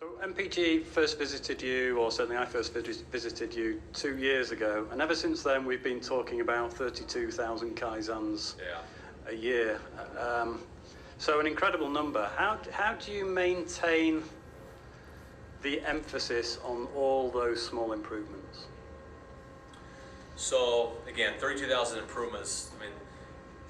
So MPG first visited you, or certainly I first visited you 2 years ago, and ever since then we've been talking about 32,000 Kaizens a year. So an incredible number. How do you maintain the emphasis on all those small improvements? So again, 32,000 improvements. I mean,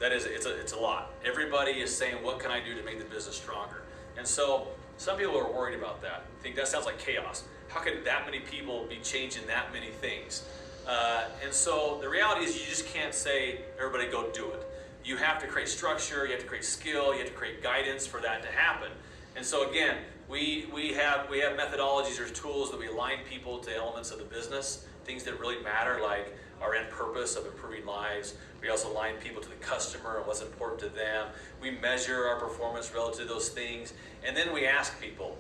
it's a lot. Everybody is saying, what can I do to make the business stronger? And so some people are worried about that. Think that sounds like chaos. How can that many people be changing that many things? And so the reality is you just can't say, everybody go do it. You have to create structure, you have to create skill, you have to create guidance for that to happen. And so again, we have methodologies or tools that we align people to elements of the business, things that really matter, like our end purpose of improving lives. We also align people to the customer and what's important to them. We measure our performance relative to those things. And then we ask people,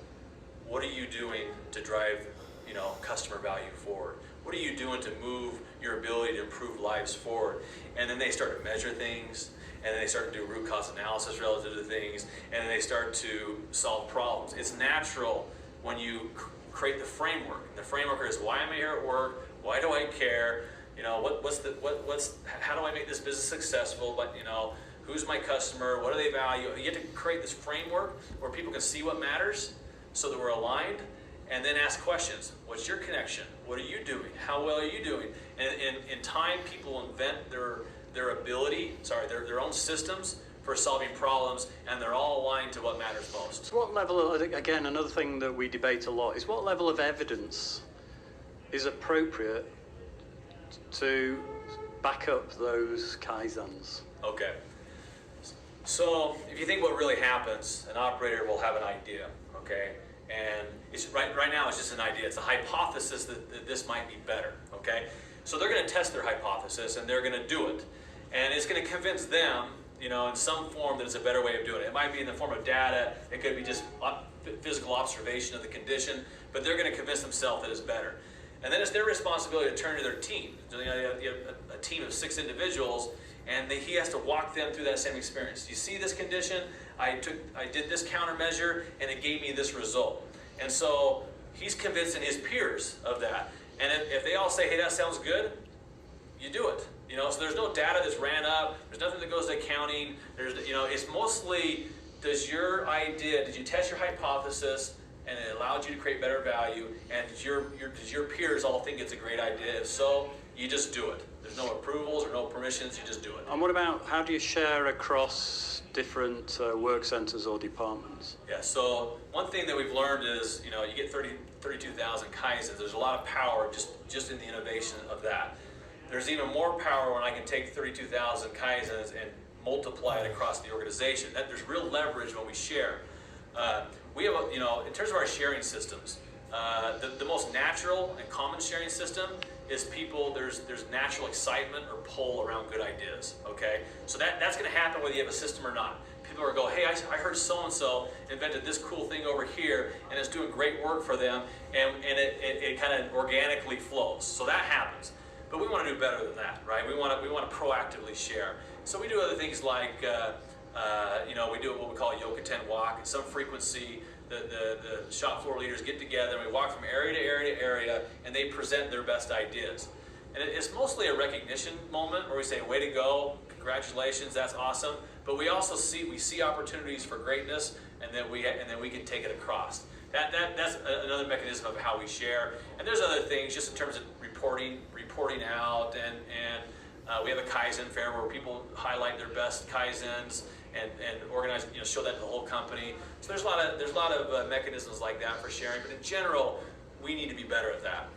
what are you doing to drive, customer value forward? What are you doing to move your ability to improve lives forward? And then they start to measure things, and then they start to do root cause analysis relative to things, and then they start to solve problems. It's natural when you create the framework. And the framework is, why am I here at work? Why do I care? How do I make this business successful? But who's my customer? What do they value? You have to create this framework where people can see what matters, so that we're aligned, and then ask questions. What's your connection? What are you doing? How well are you doing? And in time, people invent their own systems for solving problems, and they're all aligned to what matters most. So what level, again, another thing that we debate a lot is what level of evidence is appropriate to back up those Kaizens? Okay. So if you think what really happens, an operator will have an idea, okay? And it's right now it's just an idea. It's a hypothesis that this might be better, okay? So they're going to test their hypothesis, and they're going to do it. And it's going to convince them, in some form, that it's a better way of doing it. It might be in the form of data. It could be just physical observation of the condition, but they're going to convince themselves that it's better. And then it's their responsibility to turn to their team. So, you have a team of 6 individuals, and he has to walk them through that same experience. You see this condition? I did this countermeasure, and it gave me this result. And so he's convincing his peers of that. And if they all say, hey, that sounds good, you do it. So there's no data that's ran up. There's nothing that goes to accounting. It's mostly, did you test your hypothesis, and it allowed you to create better value, and does your peers all think it's a great idea? If so, you just do it. There's no approvals or no permissions, you just do it. And what about, how do you share across different work centers or departments? Yeah, so one thing that we've learned is, you get 32,000 Kaizens. There's a lot of power just in the innovation of that. There's even more power when I can take 32,000 Kaizens and multiply it across the organization. There's real leverage when we share. We have, in terms of our sharing systems, the most natural and common sharing system is there's natural excitement or pull around good ideas, okay? So that's going to happen whether you have a system or not. People are going, hey, I heard so-and-so invented this cool thing over here, and it's doing great work for them, and it kind of organically flows. So that happens. But we want to do better than that, right? We want to proactively share. So we do other things like, we do what we call a Yoga 10 walk. At some frequency, the shop floor leaders get together, and we walk from area to area to area, and they present their best ideas. And it's mostly a recognition moment where we say, way to go, congratulations, that's awesome. But we also see opportunities for greatness, and then we can take it across. That's another mechanism of how we share. And there's other things just in terms of reporting out, and we have a Kaizen fair where people highlight their best Kaizens and organize, show that to the whole company. So there's a lot of mechanisms like that for sharing. But in general, we need to be better at that.